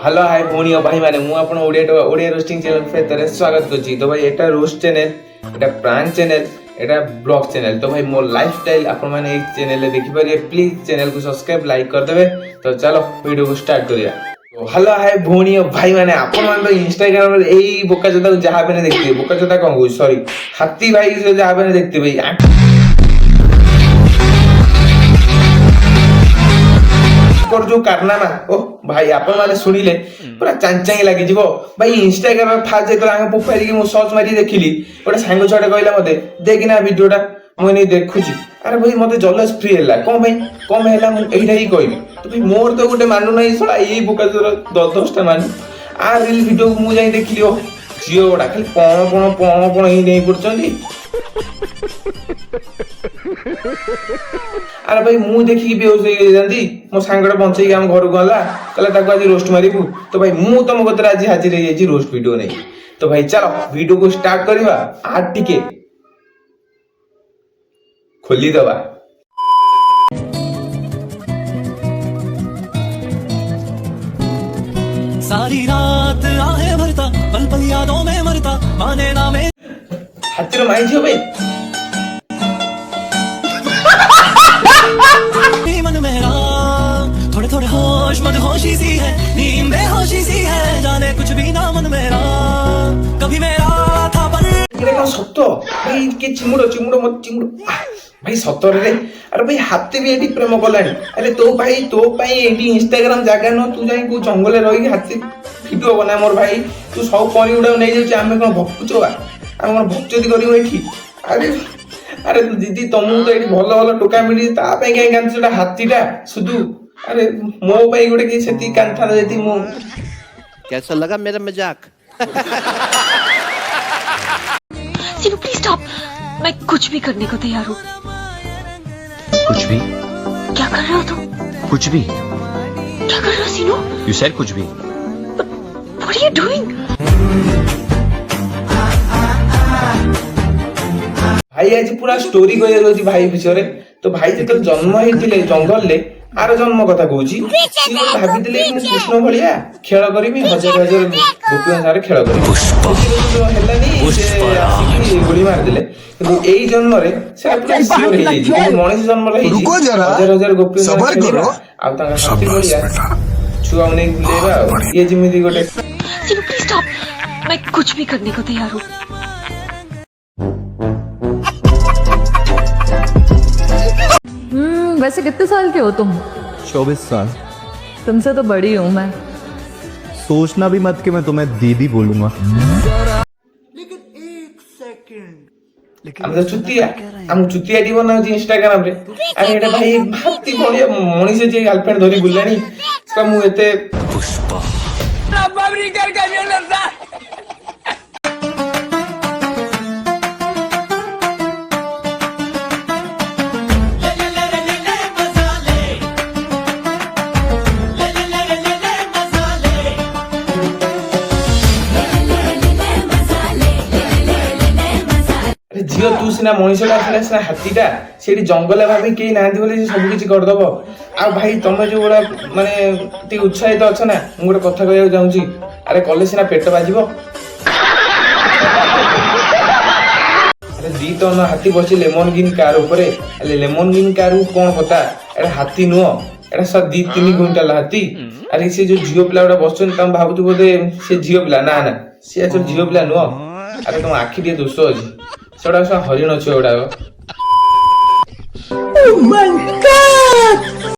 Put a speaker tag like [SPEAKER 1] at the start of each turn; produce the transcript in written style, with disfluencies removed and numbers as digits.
[SPEAKER 1] Hello hi भौणी और भाई माने मु आपन ओडिया रोस्टिंग चैनल पे तेरे स्वागत करछि। तो भाई एटा रोस्ट चैनल, एटा प्रांक चैनल, एटा ब्लॉग चैनल। तो भाई मोर लाइफस्टाइल आपन माने एक चैनल ले देखि परिए। प्लीज चैनल को सब्सक्राइब लाइक कर देबे। तो चलो वीडियो को स्टार्ट करिया। तो हेलो हाय भौणी और भाई माने आपन मान इंस्टाग्राम रे एई बोका जोदा जहां पे देखते बोका जोदा कहू सॉरी हाथी भाई से जहां पे देखते भाई और जो कारनामा ओ भाई आपण माने सुनिले पूरा चांचांगी लागि जीवो भाई। इंस्टाग्राम में फाज जेतो आंग प्रोफाइल की मु सर्च मारी देखिली ओटा सांग छोटा कहला मते देखिना वीडियोटा मु नै देखुची। अरे भाई मते जलस फ्री हला कम हला मु एइटा ही कहबी। तो भाई मोर तो गोटे मानु नै सला एई बुका जोर 10 टा मान आ रील वीडियो मु जाई देखिली ओ जियो ओडा खाली पण ही नै पड़चंदी। अरे भाई मु देखि बेहोश हो जांदी मो सांगडा बंचई हम घर गला कहला ताको आज रोस्ट मारिबू। तो भाई मु तम गतरा आज हाजिर हे जी रोस्ट वीडियो नै। तो भाई चलो वीडियो को स्टार्ट करबा। आ टिके खोली दबा।
[SPEAKER 2] सारी रात आहे भरता पल पल यादों में मरता माने ना में
[SPEAKER 1] हाथी रो माई जियो भाई
[SPEAKER 2] मन मेरा थोड़े थोड़े होश मदहोशी सी है नींद बेहोशी सी है जाने कुछ भी ना मन मेरा कभी मेरा था पर
[SPEAKER 1] केरे का सत्तो भाई के चिमुड़ो मत चिमुड़ो भाई सत्तर रे। अरे भाई हाथी भी एटी प्रेम कलानी। अरे तो भाई एटी इंस्टाग्राम जागा न तू जाई को जंगल रही हाथी वीडियो बना मोर भाई तू सब परी उडा नै जाउ आमे कोन भक्तुचवा आमे कोन भक्ति करियो एठी। अरे दीदी तुमको तो ये भल भल टोका मिली ता पे कहीं कांचटा हाथीटा सुधु। अरे मो भाई गोटे कि सेती कांथा देती मो
[SPEAKER 3] कैसा लगा मेरा मजाक?
[SPEAKER 4] सीनू प्लीज स्टॉप। मैं कुछ भी करने को तैयार हूँ।
[SPEAKER 5] कुछ भी?
[SPEAKER 4] क्या कर रहे हो तुम?
[SPEAKER 5] कुछ भी?
[SPEAKER 4] क्या कर रहे हो सीनू?
[SPEAKER 5] You said कुछ भी?
[SPEAKER 4] What are you doing?
[SPEAKER 1] भाई आज पूरा स्टोरी कहि रोजी भाई विषय। तो भाई जतल जन्म हेतिले जंगल ले आर जन्म कथा कहूची सी भाबितिले कि कृष्ण भलिया खेल करबी हजार हजार गोपियों सारे खेल करबी हेलानी से गोली मार दिले। किंतु एई जन्म रे से पूरा सियोर हे जाई कि मनीष जन्म रे हजार हजार गोपियों सारे खेलबा आ तांगा हाथी भलिया छुआ उने बुलेबा ये जिमिति गोटे।
[SPEAKER 4] सीनू प्लीज स्टॉप। मैं कुछ भी करने को तैयार हूँ।
[SPEAKER 6] वैसे कितने साल के हो तुम?
[SPEAKER 7] 24 साल।
[SPEAKER 6] तुमसे तो बड़ी हूँ मैं।
[SPEAKER 7] सोचना भी मत कि मैं तुम्हें दीदी बोलूंगा।
[SPEAKER 2] लेकिन एक सेकंड
[SPEAKER 1] हम तो चुतिया दी बना इंस्टाग्राम रे। अरे एटा भाई भाती बढिया मनीष जे गर्लफ्रेंड धरी बुलानी इसका मु एते पुष्पा बाबरी कर लड़ता। झील तू सीना मनीषटा सीना हाथीटा से जंगल भाभी कहीं ना बोले सब किसी करदेव। आ भाई तुम जो गुड़ा माने उत्साहित अच्छ ना मुझे कथा कहना चाहूँगी। अरे कले सीना पेट बाजिब। अरे दी तो हाथी बसी लेमन ग्रीन कार उपरे लेमन ग्रीन कार कौन पता एटा हाथी नुह एटा सब 2-3 क्विंटाल हाथी। अरे से जो झील पिला गुड़ा बस तुम भावुच बोधे से झील पिला ना सी झील पिला नुह। अरे तुम आखि टे दोष अच्छी सेटा सब हरिण अच्छे गुड़ाक।